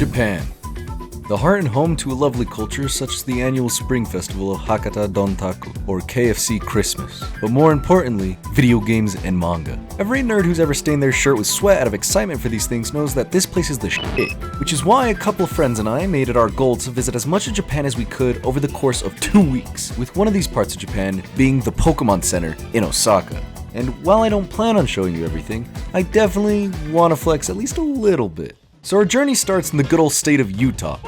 Japan. The heart and home to a lovely culture such as the annual spring festival of Hakata Dontaku, or KFC Christmas. But more importantly, video games and manga. Every nerd who's ever stained their shirt with sweat out of excitement for these things knows that this place is the shit. Which is why a couple of friends and I made it our goal to visit as much of Japan as we could over the course of 2 weeks, with one of these parts of Japan being the Pokémon Center in Osaka. And while I don't plan on showing you everything, I definitely want to flex at least a little bit. So our journey starts in the good old state of Utah,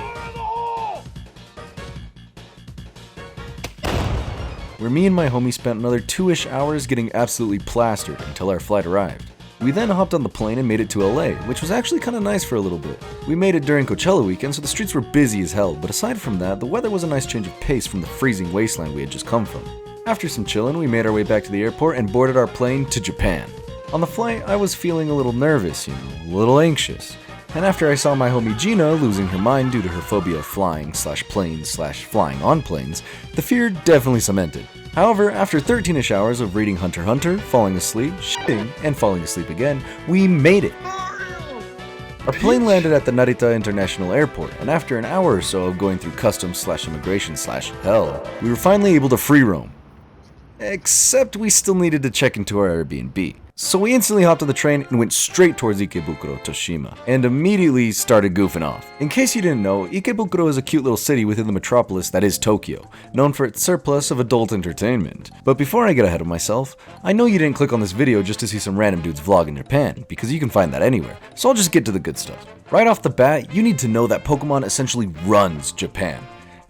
where me and my homie spent another 2-ish hours getting absolutely plastered until our flight arrived. We then hopped on the plane and made it to LA, which was actually kinda nice for a little bit. We made it during Coachella weekend, so the streets were busy as hell, but aside from that, the weather was a nice change of pace from the freezing wasteland we had just come from. After some chillin', we made our way back to the airport and boarded our plane to Japan. On the flight, I was feeling a little nervous, a little anxious. And after I saw my homie Gina losing her mind due to her phobia of flying/planes/flying on planes, the fear definitely cemented. However, after 13-ish hours of reading Hunter x Hunter, falling asleep, shitting, and falling asleep again, we made it. Our plane landed at the Narita International Airport, and after an hour or so of going through customs/immigration/hell, we were finally able to free roam. Except we still needed to check into our Airbnb. So we instantly hopped on the train and went straight towards Ikebukuro, Toshima, and immediately started goofing off. In case you didn't know, Ikebukuro is a cute little city within the metropolis that is Tokyo, known for its surplus of adult entertainment. But before I get ahead of myself, I know you didn't click on this video just to see some random dudes vlog in Japan, because you can find that anywhere, so I'll just get to the good stuff. Right off the bat, you need to know that Pokemon essentially runs Japan.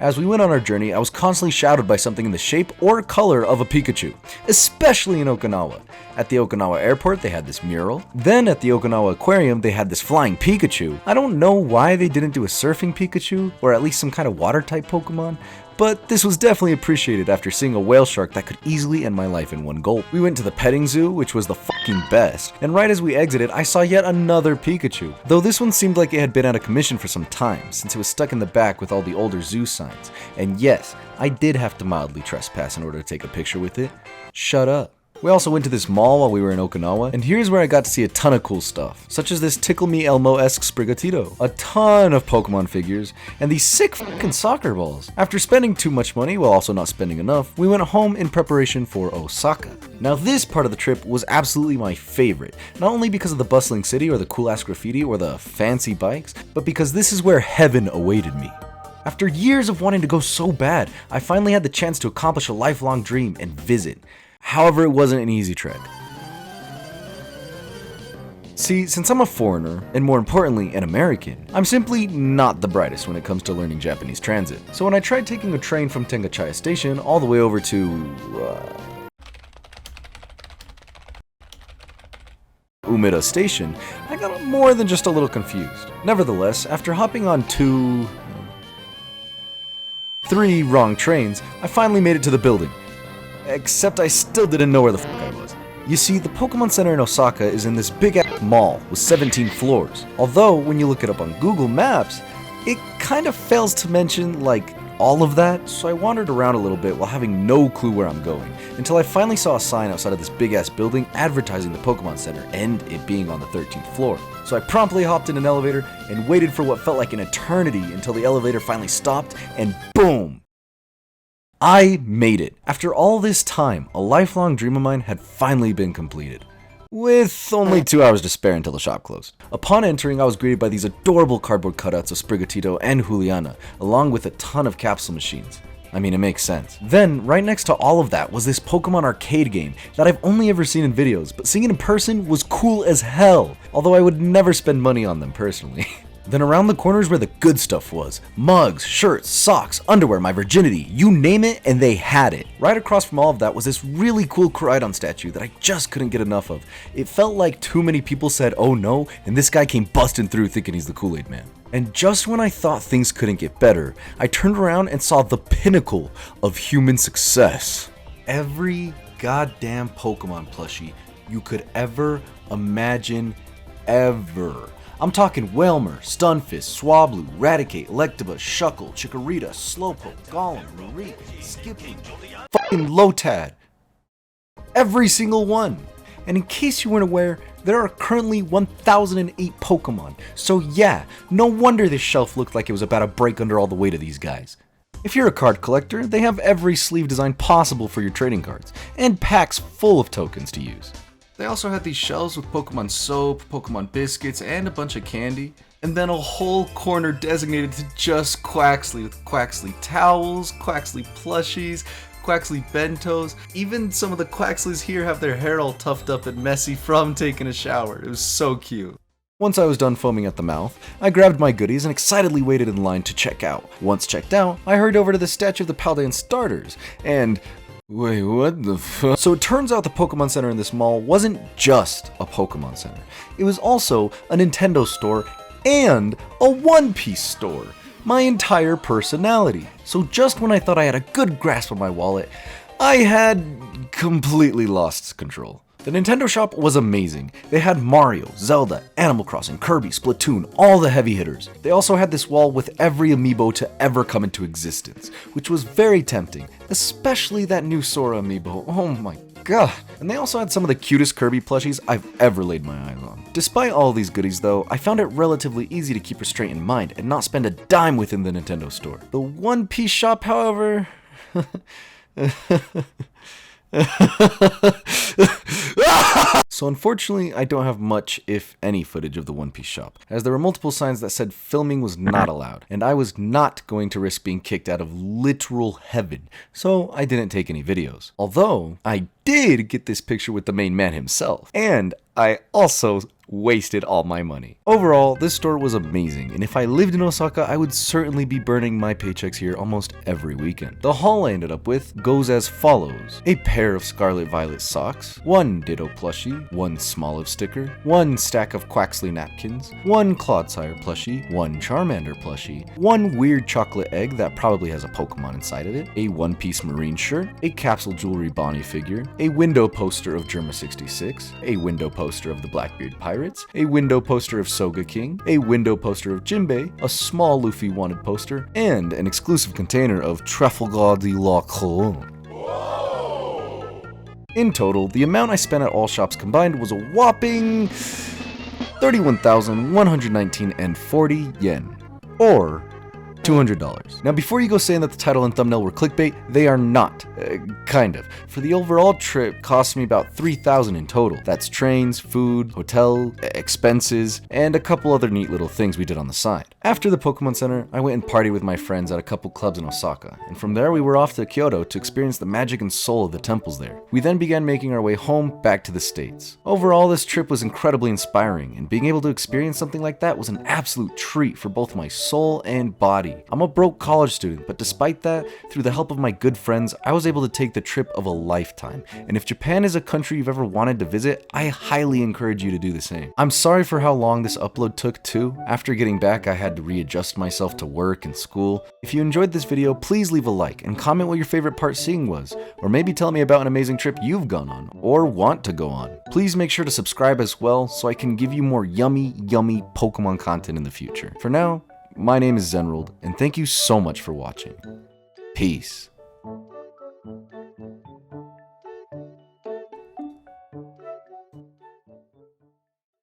As we went on our journey, I was constantly shadowed by something in the shape or color of a Pikachu, especially in Okinawa. At the Okinawa airport, they had this mural. Then at the Okinawa aquarium, they had this flying Pikachu. I don't know why they didn't do a surfing Pikachu, or at least some kind of water-type Pokemon, but this was definitely appreciated after seeing a whale shark that could easily end my life in one gulp. We went to the petting zoo, which was the fucking best, and right as we exited, I saw yet another Pikachu. Though this one seemed like it had been out of commission for some time, since it was stuck in the back with all the older zoo signs. And yes, I did have to mildly trespass in order to take a picture with it. Shut up. We also went to this mall while we were in Okinawa, and here's where I got to see a ton of cool stuff, such as this Tickle Me Elmo-esque Sprigatito, a ton of Pokemon figures, and these sick fucking soccer balls. After spending too much money while also not spending enough, we went home in preparation for Osaka. Now this part of the trip was absolutely my favorite, not only because of the bustling city or the cool ass graffiti or the fancy bikes, but because this is where heaven awaited me. After years of wanting to go so bad, I finally had the chance to accomplish a lifelong dream and visit. However, it wasn't an easy trek. See, since I'm a foreigner, and more importantly, an American, I'm simply not the brightest when it comes to learning Japanese transit. So when I tried taking a train from Tengachaya Station all the way over to Umeda Station, I got more than just a little confused. Nevertheless, after hopping on 3 wrong trains, I finally made it to the building. Except I still didn't know where the fuck I was. You see, the Pokemon Center in Osaka is in this big-ass mall with 17 floors. Although, when you look it up on Google Maps, it kind of fails to mention, like, all of that, so I wandered around a little bit while having no clue where I'm going, until I finally saw a sign outside of this big-ass building advertising the Pokemon Center, and it being on the 13th floor. So I promptly hopped in an elevator and waited for what felt like an eternity until the elevator finally stopped, and boom! I made it. After all this time, a lifelong dream of mine had finally been completed. With only 2 hours to spare until the shop closed. Upon entering, I was greeted by these adorable cardboard cutouts of Sprigatito and Juliana, along with a ton of capsule machines. I mean, it makes sense. Then, right next to all of that was this Pokemon arcade game that I've only ever seen in videos, but seeing it in person was cool as hell, although I would never spend money on them personally. Then around the corners where the good stuff was. Mugs, shirts, socks, underwear, my virginity, you name it and they had it. Right across from all of that was this really cool Koraidon statue that I just couldn't get enough of. It felt like too many people said oh no, and this guy came busting through thinking he's the Kool-Aid man. And just when I thought things couldn't get better, I turned around and saw the pinnacle of human success. Every goddamn Pokemon plushie you could ever imagine ever. I'm talking Wailmer, Stunfisk, Swablu, Raticate, Electabuzz, Shuckle, Chikorita, Slowpoke, Golem, Mareep, Skippy, fucking Lotad. Every single one. And in case you weren't aware, there are currently 1008 Pokemon. So yeah, no wonder this shelf looked like it was about to break under all the weight of these guys. If you're a card collector, they have every sleeve design possible for your trading cards, and packs full of tokens to use. They also had these shelves with Pokemon soap, Pokemon biscuits, and a bunch of candy. And then a whole corner designated to just Quaxly, with Quaxly towels, Quaxly plushies, Quaxly bentos. Even some of the Quaxlys here have their hair all tuffed up and messy from taking a shower. It was so cute. Once I was done foaming at the mouth, I grabbed my goodies and excitedly waited in line to check out. Once checked out, I hurried over to the statue of the Paldean starters, and wait, what the fuck? So it turns out the Pokemon Center in this mall wasn't just a Pokemon Center. It was also a Nintendo store and a One Piece store. My entire personality. So just when I thought I had a good grasp on my wallet, I had completely lost control. The Nintendo shop was amazing. They had Mario, Zelda, Animal Crossing, Kirby, Splatoon, all the heavy hitters. They also had this wall with every amiibo to ever come into existence, which was very tempting, especially that new Sora amiibo. Oh my god. And they also had some of the cutest Kirby plushies I've ever laid my eyes on. Despite all these goodies though, I found it relatively easy to keep restraint in mind and not spend a dime within the Nintendo store. The One Piece shop, however... So unfortunately, I don't have much, if any, footage of the One Piece shop, as there were multiple signs that said filming was not allowed, and I was not going to risk being kicked out of literal heaven, so I didn't take any videos. Although, I did get this picture with the main man himself, and I also wasted all my money. Overall, this store was amazing, and if I lived in Osaka, I would certainly be burning my paychecks here almost every weekend. The haul I ended up with goes as follows: a pair of Scarlet Violet socks, one Ditto plushie, one Smoliv sticker, one stack of Quaxly napkins, one Clodsire plushie, one Charmander plushie, one weird chocolate egg that probably has a Pokemon inside of it, a One Piece Marine shirt, a Capsule Jewelry Bonnie figure, a window poster of Germa66, a window poster of the Blackbeard Pirates, a window poster of Soga King, a window poster of Jinbei, a small Luffy wanted poster, and an exclusive container of Trafalgar de la Couronne. In total, the amount I spent at all shops combined was a whopping 31,119.40 yen, or $200. Now before you go saying that the title and thumbnail were clickbait, they are not. Kind of. For the overall trip, cost me about $3,000 in total. That's trains, food, hotel, expenses, and a couple other neat little things we did on the side. After the Pokemon Center, I went and partied with my friends at a couple clubs in Osaka, and from there we were off to Kyoto to experience the magic and soul of the temples there. We then began making our way home back to the States. Overall, this trip was incredibly inspiring, and being able to experience something like that was an absolute treat for both my soul and body. I'm a broke college student, but despite that, through the help of my good friends, I was able to take the trip of a lifetime. And if Japan is a country you've ever wanted to visit, I highly encourage you to do the same. I'm sorry for how long this upload took too. After getting back, I had to readjust myself to work and school. If you enjoyed this video, please leave a like and comment what your favorite part seeing was, or maybe tell me about an amazing trip you've gone on, or want to go on. Please make sure to subscribe as well, so I can give you more yummy Pokemon content in the future. For now, my name is Zenrold, and thank you so much for watching. Peace.